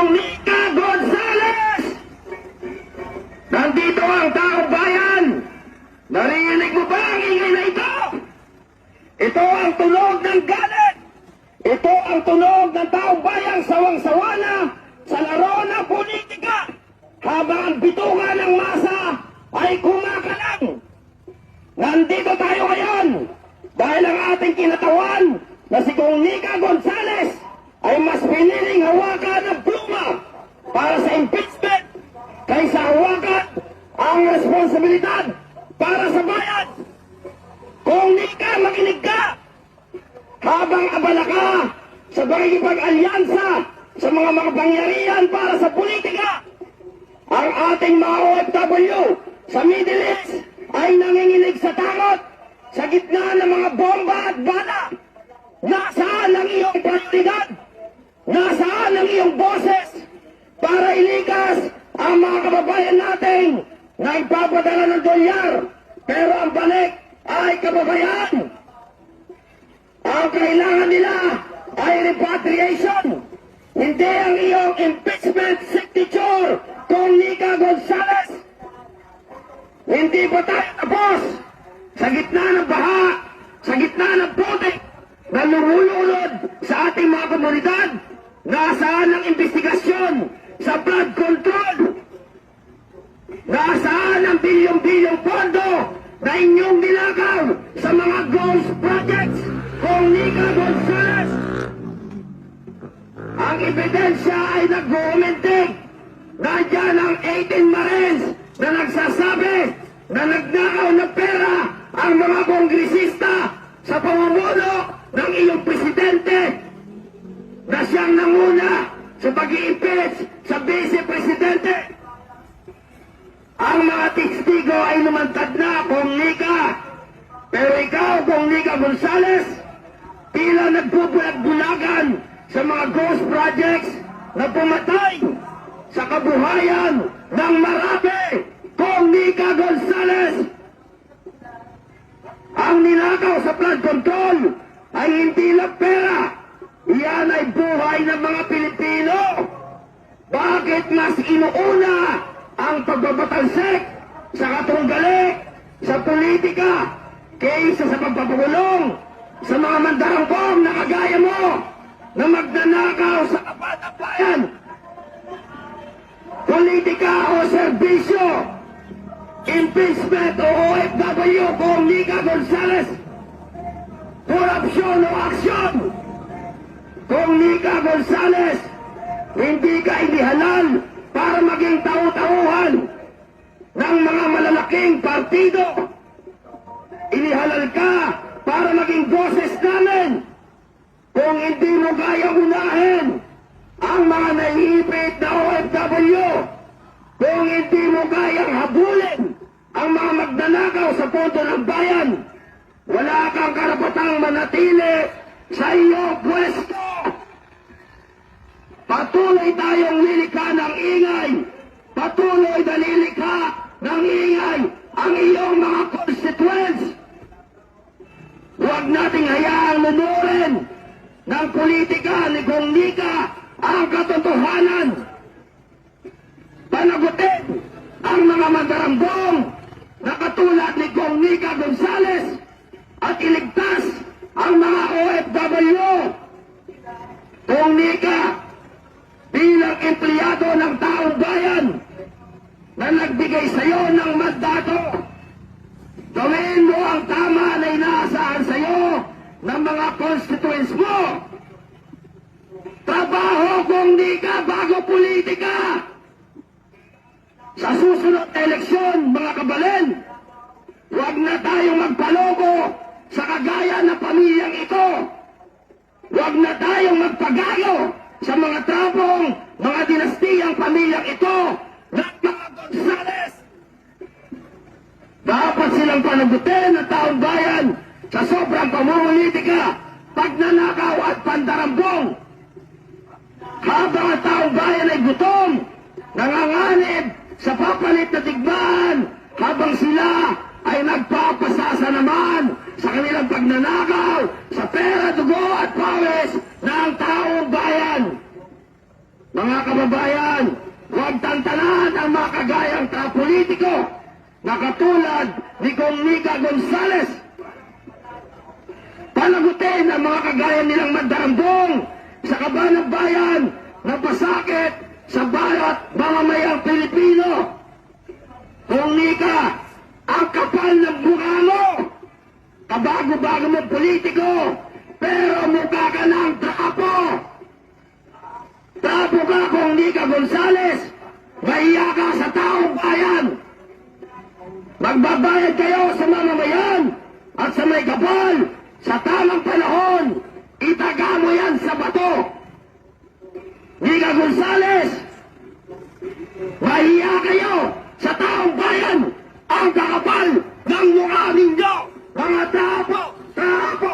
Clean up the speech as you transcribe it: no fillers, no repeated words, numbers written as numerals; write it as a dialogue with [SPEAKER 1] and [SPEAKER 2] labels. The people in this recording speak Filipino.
[SPEAKER 1] kong Nika Gonzales! Nandito ang taong bayan! Narinig mo ba ang ingay na ito? Ito ang tunog ng galit! Ito ang tunog ng taong bayang sawang-sawa na sa laro ng politika habang ang bituka ng masa ay kumakalang. Nandito tayo ngayon dahil ang ating kinatawan na si Kong Nika Gonzales ay mas piniling hawakan ng pluma para sa impeachment kaysa hawakan ang responsibilidad para sa bayan. Kung Nika, makinig ka! Habang abala ka sa pakikipag-alyansa sa mga makapangyarihan para sa politika, ang ating mga OFW sa Middle East ay nanginginig sa takot sa gitna ng mga bomba at bala. Nasaan ang iyong prioridad? Nasaan ang iyong boses para ilikas ang mga kababayan natin na ipapadala ng dolyar pero ang balik ay kababayan? Ang kailangan nila ay repatriation, hindi ang iyong impeachment signature, Kong Nika Gonzales. Hindi pa tayo tapos sa gitna ng baha, sa gitna ng putik na lumululod sa ating mga komunidad. Nasaan ang investigasyon sa flood control? Nasaan ang bilyong-bilyong pondo na inyong nilakaw sa mga ghost projects, Kong Nika Gonzales? Ang ebidensya ay nag-uumintig. Nandiyan ang 18 Marines na nagsasabi na nagnakaw ng pera ang mga kongresista sa pamumuno ng iyong presidente na siyang nanguna sa pag-i-impeach sa vice-presidente. Ang mga testigo ay lumantad na, Kong Nika. Pero ikaw, Kong Nika Gonzales, tila nagbubulag-bulagan sa mga ghost projects na pumatay sa kabuhayan ng marami, Kong Nika Gonzales. Ang ninakaw sa flood control ay hindi lang pera. Iyan ay buhay ng mga Pilipino. Bakit mas inuuna ang pagbabatalsik sa katunggali, sa politika, kaysa sa pagpapakulong sa mga mandarangkong na kagaya mo na magnanakaw sa kapatang bayan? Politika o serbisyo, impeachment o OFW, Kong Nika Gonzales, korupsyon o aksyon, Kong Nika Gonzales, hindi ka inihalal para maging tau-tauhan ng mga malalaking partido. Inihalal ka para maging boses namin. Kung hindi mo kaya unahin ang mga naiipit na OFW, kung hindi mo kayang habulin ang mga magnanakaw sa pondo ng bayan, wala kang karapatang manatili sa iyong pwesto. Patuloy tayong lilikha ng ingay. Patuloy na lilikha ng ingay ang iyong mga constituents. Huwag nating hayaang nunurin ng politika ni Kong Nika ang katotohanan. Panagutin ang mga mandarambong na katulad ni Kong Nika Gonzales at iligtas ang mga OFW. Kong Nika, bilang empleyado ng taong bayan na nagbigay sa iyo ng mandato, gawin mo ang tama na inaasahan sa iyo ng mga constituents mo. Trabaho, Kong Nika, bago politika. Sa susunod na eleksyon, mga kabalin, huwag na tayong magpaloko sa kagaya ng pamilyang ito. Huwag na tayong magpagayo sa mga trapong, mga dinastiyang pamilyang ito ng mga Gonzales. Dapat silang panagutin ng taong bayan sa sobrang pamumulitika, pagnanakaw at pandarambong. Habang ang taong bayan ay gutom, nanganganib sa papalit na tigmaan, habang sila ay nagpapasasa naman sa kanilang pagnanakaw sa pera, dugo at pawis ng taong bayan. Mga kababayan, huwag tantanan ang mga kagayang politiko na katulad ni Kong Nika Gonzales. Panagutin ang mga kagaya nilang mandarambong sa kabanang bayan na pasakit sa bawat mamamayang Pilipino. Kung Nika, ang kapal ng mukha mo, kabago-bago mong politiko, pero mukha ka ng trapo. Trapo ka kung Nika Gonzales, mahiya ka sa taong bayan. Magbabayad kayo sa mamamayan at sa may kapal. Sa tamang panahon, itaga mo yan sa bato. Nika Gonzales, mahiya kayo sa taong bayan. Ang kakapal ng mukha ninyo, mga trapo, trapo,